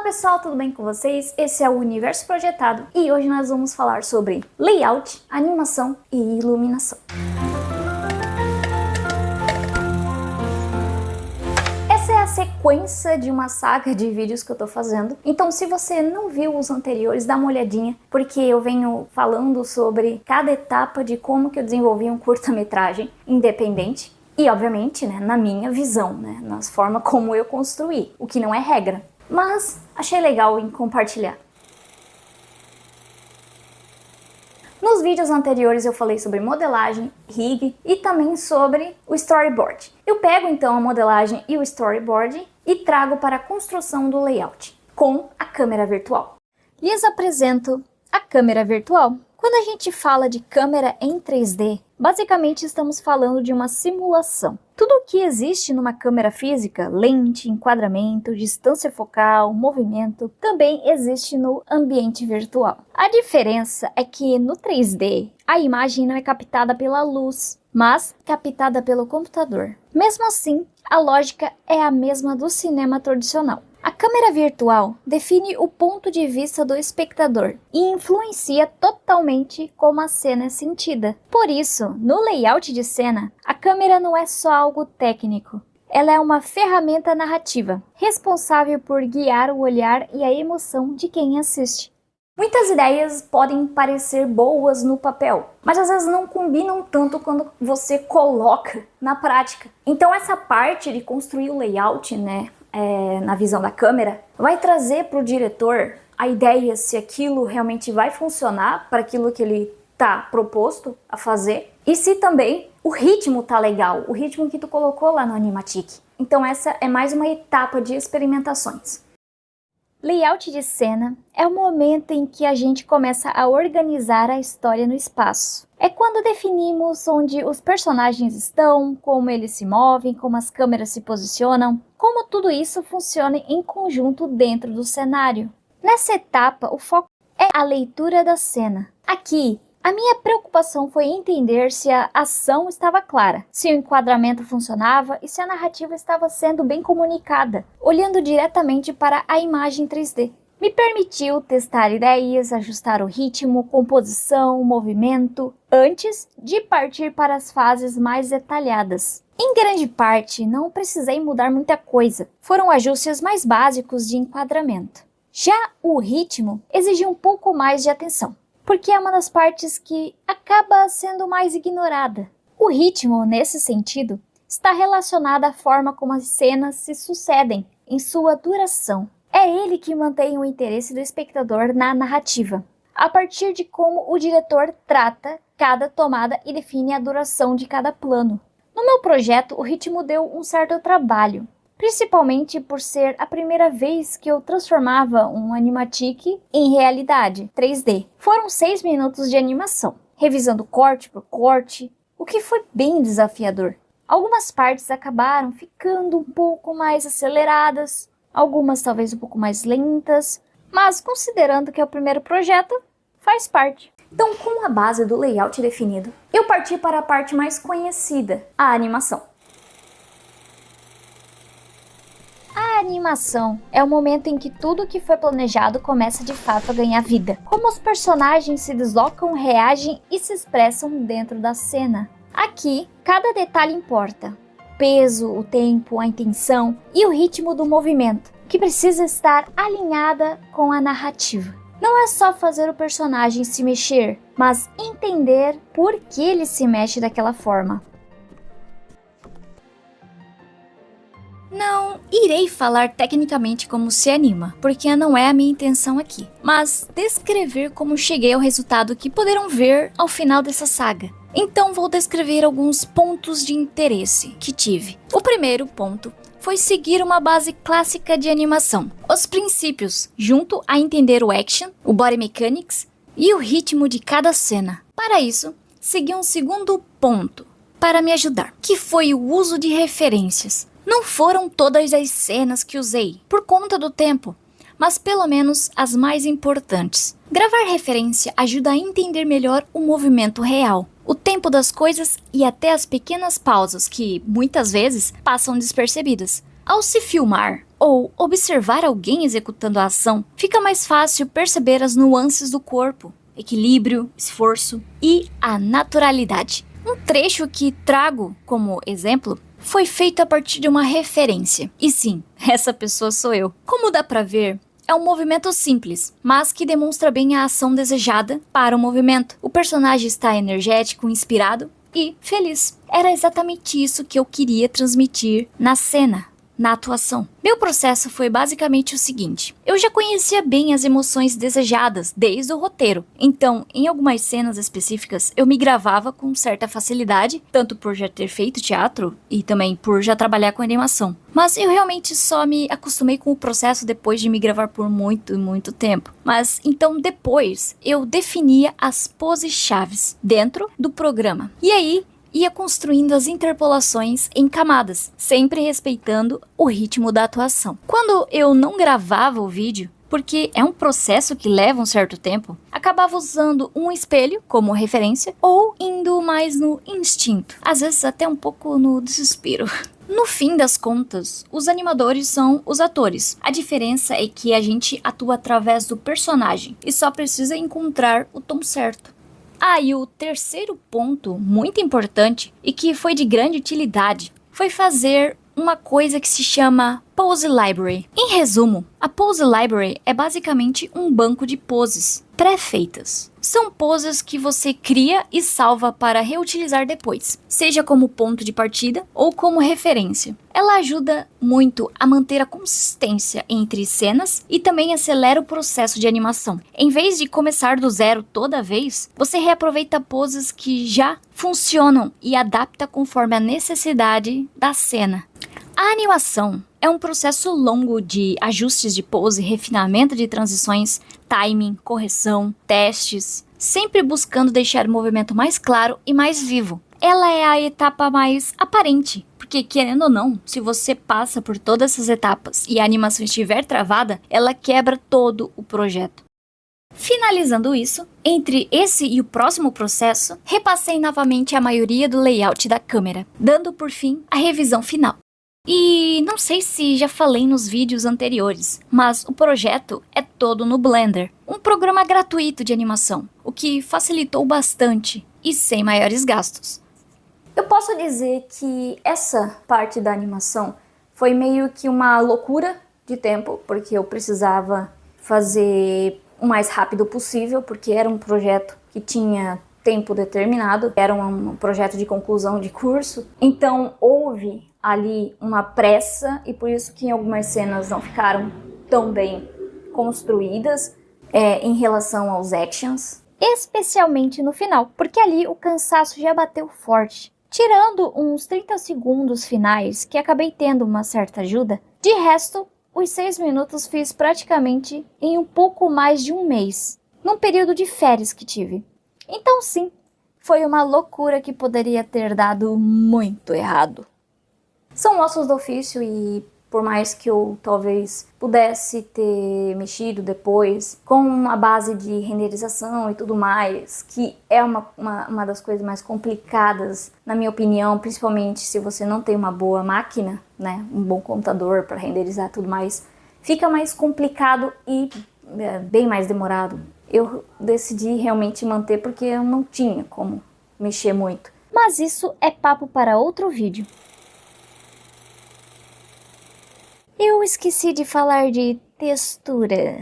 pessoal, tudo bem com vocês? Esse é o Universo Projetado e hoje nós vamos falar sobre layout, animação e iluminação. Essa é a sequência de uma saga de vídeos que eu tô fazendo, então se você não viu os anteriores, dá uma olhadinha, porque eu venho falando sobre cada etapa de como que eu desenvolvi um curta-metragem independente e, obviamente, na minha visão, na forma como eu construí, o que não é regra. Mas achei legal em compartilhar. Nos vídeos anteriores eu falei sobre modelagem, rig e também sobre o storyboard. Eu pego então a modelagem e o storyboard e trago para a construção do layout com a câmera virtual. Lhes apresento a câmera virtual. Quando a gente fala de câmera em 3D, basicamente estamos falando de uma simulação. Tudo o que existe numa câmera física, lente, enquadramento, distância focal, movimento, também existe no ambiente virtual. A diferença é que no 3D, a imagem não é captada pela luz, mas captada pelo computador. Mesmo assim, a lógica é a mesma do cinema tradicional. A câmera virtual define o ponto de vista do espectador e influencia totalmente como a cena é sentida. Por isso, no layout de cena, a câmera não é só algo técnico. Ela é uma ferramenta narrativa, responsável por guiar o olhar e a emoção de quem assiste. Muitas ideias podem parecer boas no papel, mas às vezes não combinam tanto quando você coloca na prática. Então essa parte de construir o layout, na visão da câmera, vai trazer para o diretor a ideia se aquilo realmente vai funcionar para aquilo que ele está proposto a fazer e se também o ritmo tá legal, o ritmo que tu colocou lá no Animatic. Então essa é mais uma etapa de experimentações. Layout de cena é o momento em que a gente começa a organizar a história no espaço. É quando definimos onde os personagens estão, como eles se movem, como as câmeras se posicionam, como tudo isso funciona em conjunto dentro do cenário. Nessa etapa, o foco é a leitura da cena. Aqui, a minha preocupação foi entender se a ação estava clara, se o enquadramento funcionava e se a narrativa estava sendo bem comunicada, olhando diretamente para a imagem 3D. Me permitiu testar ideias, ajustar o ritmo, composição, movimento, antes de partir para as fases mais detalhadas. Em grande parte, não precisei mudar muita coisa, foram ajustes mais básicos de enquadramento. Já o ritmo exigiu um pouco mais de atenção, porque é uma das partes que acaba sendo mais ignorada. O ritmo, nesse sentido, está relacionado à forma como as cenas se sucedem em sua duração. É ele que mantém o interesse do espectador na narrativa, a partir de como o diretor trata cada tomada e define a duração de cada plano. No meu projeto, o ritmo deu um certo trabalho, principalmente por ser a primeira vez que eu transformava um animatic em realidade 3D. Foram 6 minutos de animação, revisando corte por corte, o que foi bem desafiador. Algumas partes acabaram ficando um pouco mais aceleradas, algumas talvez um pouco mais lentas, mas considerando que é o primeiro projeto, faz parte. Então, com a base do layout definido, eu parti para a parte mais conhecida, a animação. A animação é o momento em que tudo que foi planejado começa de fato a ganhar vida. Como os personagens se deslocam, reagem e se expressam dentro da cena. Aqui, cada detalhe importa. O peso, o tempo, a intenção e o ritmo do movimento, que precisa estar alinhada com a narrativa. Não é só fazer o personagem se mexer, mas entender por que ele se mexe daquela forma. Não irei falar tecnicamente como se anima, porque não é a minha intenção aqui, mas descrever como cheguei ao resultado que poderão ver ao final dessa saga. Então vou descrever alguns pontos de interesse que tive. O primeiro ponto foi seguir uma base clássica de animação, os princípios, junto a entender o action, o body mechanics e o ritmo de cada cena. Para isso, segui um segundo ponto para me ajudar, que foi o uso de referências. Não foram todas as cenas que usei, por conta do tempo, mas pelo menos as mais importantes. Gravar referência ajuda a entender melhor o movimento real, o tempo das coisas e até as pequenas pausas que, muitas vezes, passam despercebidas. Ao se filmar ou observar alguém executando a ação, fica mais fácil perceber as nuances do corpo, equilíbrio, esforço e a naturalidade. Um trecho que trago como exemplo foi feito a partir de uma referência. E sim, essa pessoa sou eu. Como dá pra ver, é um movimento simples, mas que demonstra bem a ação desejada para o movimento. O personagem está energético, inspirado e feliz. Era exatamente isso que eu queria transmitir na cena, na atuação. Meu processo foi basicamente o seguinte: eu já conhecia bem as emoções desejadas desde o roteiro, então em algumas cenas específicas eu me gravava com certa facilidade, tanto por já ter feito teatro e também por já trabalhar com animação. Mas eu realmente só me acostumei com o processo depois de me gravar por muito tempo. Mas então depois eu definia as poses chaves dentro do programa. E aí ia construindo as interpolações em camadas, sempre respeitando o ritmo da atuação. Quando eu não gravava o vídeo, porque é um processo que leva um certo tempo, acabava usando um espelho como referência ou indo mais no instinto, às vezes até um pouco no desespero. No fim das contas, os animadores são os atores. A diferença é que a gente atua através do personagem e só precisa encontrar o tom certo. E o terceiro ponto muito importante e que foi de grande utilidade foi fazer uma coisa que se chama Pose Library. Em resumo, a Pose Library é basicamente um banco de poses pré-feitas. São poses que você cria e salva para reutilizar depois, seja como ponto de partida ou como referência. Ela ajuda muito a manter a consistência entre cenas e também acelera o processo de animação. Em vez de começar do zero toda vez, você reaproveita poses que já funcionam e adapta conforme a necessidade da cena. A animação é um processo longo de ajustes de pose, refinamento de transições, timing, correção, testes, sempre buscando deixar o movimento mais claro e mais vivo. Ela é a etapa mais aparente, porque querendo ou não, se você passa por todas essas etapas e a animação estiver travada, ela quebra todo o projeto. Finalizando isso, entre esse e o próximo processo, repassei novamente a maioria do layout da câmera, dando por fim a revisão final. E não sei se já falei nos vídeos anteriores, mas o projeto é todo no Blender, um programa gratuito de animação, o que facilitou bastante e sem maiores gastos. Eu posso dizer que essa parte da animação foi meio que uma loucura de tempo, porque eu precisava fazer o mais rápido possível, porque era um projeto que tinha tempo determinado, era um projeto de conclusão de curso, então houve ali uma pressa e por isso que em algumas cenas não ficaram tão bem construídas em relação aos actions, especialmente no final, porque ali o cansaço já bateu forte. Tirando uns 30 segundos finais, que acabei tendo uma certa ajuda, de resto, os 6 minutos fiz praticamente em um pouco mais de um mês, num período de férias que tive. Então sim, foi uma loucura que poderia ter dado muito errado. São ossos do ofício e por mais que eu talvez pudesse ter mexido depois com a base de renderização e tudo mais, que é uma das coisas mais complicadas, na minha opinião, principalmente se você não tem uma boa máquina, né, um bom computador para renderizar tudo mais, fica mais complicado e bem mais demorado. Eu decidi realmente manter porque eu não tinha como mexer muito. Mas isso é papo para outro vídeo. Eu esqueci de falar de textura,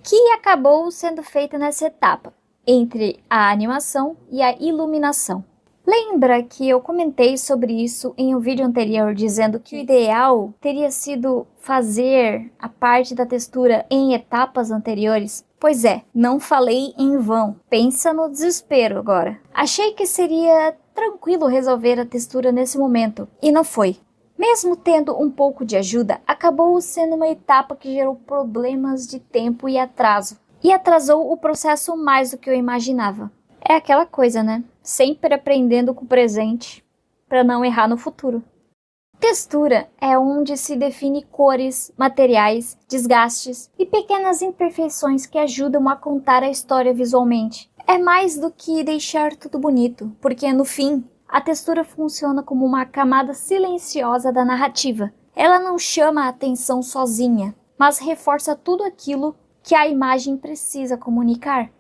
que acabou sendo feita nessa etapa, entre a animação e a iluminação. Lembra que eu comentei sobre isso em um vídeo anterior, dizendo que o ideal teria sido fazer a parte da textura em etapas anteriores? Pois é, não falei em vão. Pensa no desespero agora. Achei que seria tranquilo resolver a textura nesse momento, e não foi. Mesmo tendo um pouco de ajuda, acabou sendo uma etapa que gerou problemas de tempo e atraso. E atrasou o processo mais do que eu imaginava. É aquela coisa, né? Sempre aprendendo com o presente para não errar no futuro. Textura é onde se define cores, materiais, desgastes e pequenas imperfeições que ajudam a contar a história visualmente. É mais do que deixar tudo bonito, porque no fim, a textura funciona como uma camada silenciosa da narrativa, Ela não chama a atenção sozinha, mas reforça tudo aquilo que a imagem precisa comunicar.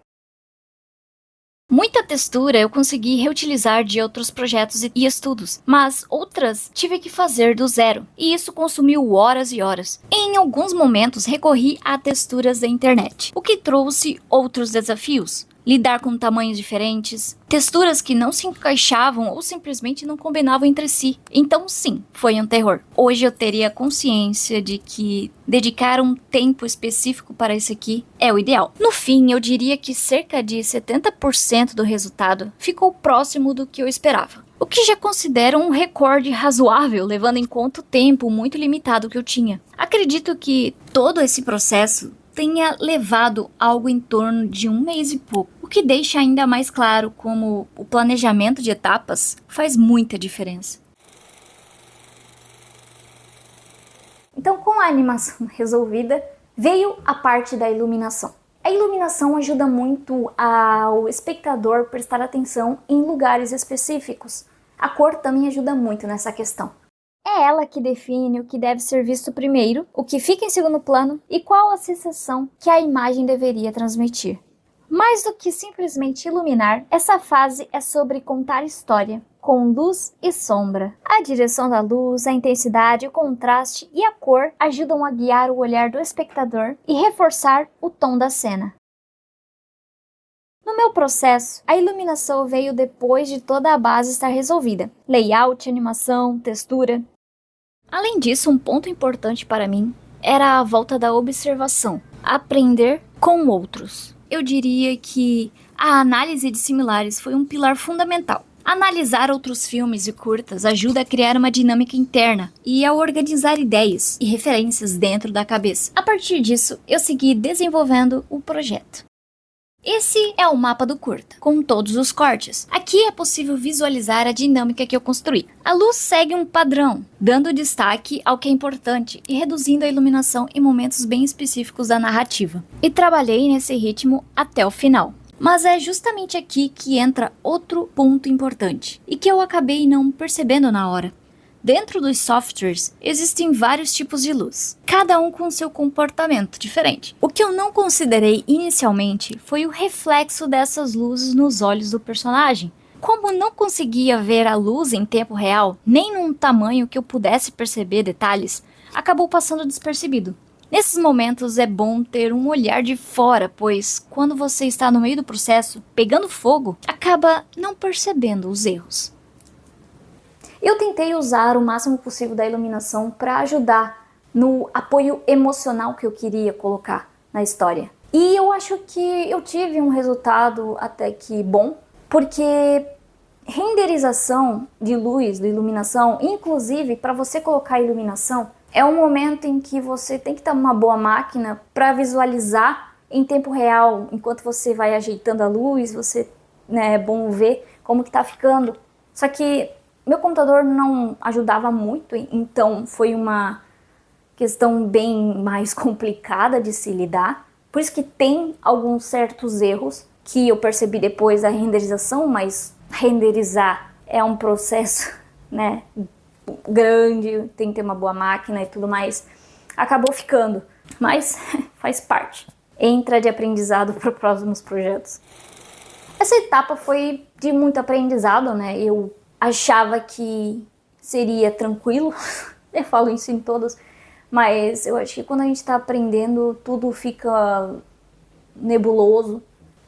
Muita textura eu consegui reutilizar de outros projetos e estudos, mas outras tive que fazer do zero, e isso consumiu horas e horas. Em alguns momentos recorri a texturas da internet, o que trouxe outros desafios. Lidar com tamanhos diferentes, texturas que não se encaixavam ou simplesmente não combinavam entre si. Então sim, foi um terror. Hoje eu teria consciência de que dedicar um tempo específico para isso aqui é o ideal. No fim, eu diria que cerca de 70% do resultado ficou próximo do que eu esperava. O que já considero um recorde razoável, levando em conta o tempo muito limitado que eu tinha. Acredito que todo esse processo tenha levado algo em torno de 1 mês e pouco, o que deixa ainda mais claro como o planejamento de etapas faz muita diferença. Então, com a animação resolvida, veio a parte da iluminação. A iluminação ajuda muito ao espectador prestar atenção em lugares específicos. A cor também ajuda muito nessa questão. É ela que define o que deve ser visto primeiro, o que fica em segundo plano e qual a sensação que a imagem deveria transmitir. Mais do que simplesmente iluminar, essa fase é sobre contar história, com luz e sombra. A direção da luz, a intensidade, o contraste e a cor ajudam a guiar o olhar do espectador e reforçar o tom da cena. No meu processo, a iluminação veio depois de toda a base estar resolvida. Layout, animação, textura. Além disso, um ponto importante para mim era a volta da observação, aprender com outros. Eu diria que a análise de similares foi um pilar fundamental. Analisar outros filmes e curtas ajuda a criar uma dinâmica interna e a organizar ideias e referências dentro da cabeça. A partir disso, eu segui desenvolvendo o projeto. Esse é o mapa do curta, com todos os cortes. Aqui é possível visualizar a dinâmica que eu construí. A luz segue um padrão, dando destaque ao que é importante e reduzindo a iluminação em momentos bem específicos da narrativa. E trabalhei nesse ritmo até o final. Mas é justamente aqui que entra outro ponto importante, e que eu acabei não percebendo na hora. Dentro dos softwares, existem vários tipos de luz, cada um com seu comportamento diferente. O que eu não considerei inicialmente foi o reflexo dessas luzes nos olhos do personagem. Como não conseguia ver a luz em tempo real, nem num tamanho que eu pudesse perceber detalhes, acabou passando despercebido. Nesses momentos é bom ter um olhar de fora, pois quando você está no meio do processo, pegando fogo, acaba não percebendo os erros. Eu tentei usar o máximo possível da iluminação para ajudar no apoio emocional que eu queria colocar na história. E eu acho que eu tive um resultado até que bom, porque renderização de luz, de iluminação, inclusive para você colocar a iluminação, é um momento em que você tem que ter uma boa máquina para visualizar em tempo real, enquanto você vai ajeitando a luz, é bom ver como que tá ficando. Só que meu computador não ajudava muito, então foi uma questão bem mais complicada de se lidar. Por isso que tem alguns certos erros que eu percebi depois da renderização, mas renderizar é um processo, né, grande, tem que ter uma boa máquina e tudo mais. Acabou ficando, mas faz parte. Entra de aprendizado para próximos projetos. Essa etapa foi de muito aprendizado, né? Eu achava que seria tranquilo, eu falo isso em todos, mas eu acho que quando a gente está aprendendo, tudo fica nebuloso,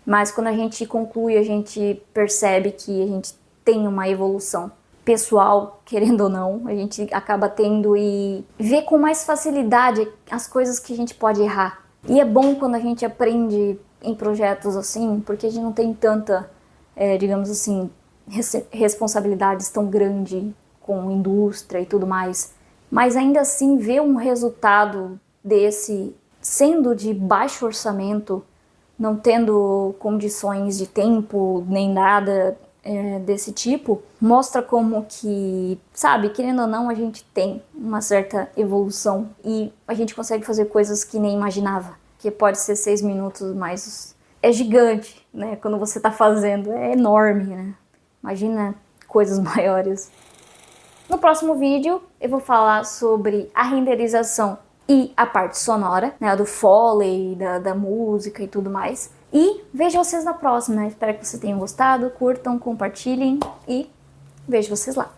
mas quando a gente conclui, a gente percebe que a gente tem uma evolução pessoal, querendo ou não, a gente acaba tendo e vê com mais facilidade as coisas que a gente pode errar. E é bom quando a gente aprende em projetos assim, porque a gente não tem tanta, digamos assim, responsabilidades tão grandes com indústria e tudo mais, mas ainda assim ver um resultado desse sendo de baixo orçamento, não tendo condições de tempo nem nada desse tipo, mostra como que, sabe, querendo ou não, a gente tem uma certa evolução e a gente consegue fazer coisas que nem imaginava, que pode ser 6 minutos, mas é gigante, né, quando você tá fazendo, é enorme, né. Imagina coisas maiores. No próximo vídeo eu vou falar sobre a renderização e a parte sonora, né, do Foley, da música e tudo mais. E vejo vocês na próxima, né? Espero que vocês tenham gostado, curtam, compartilhem e vejo vocês lá.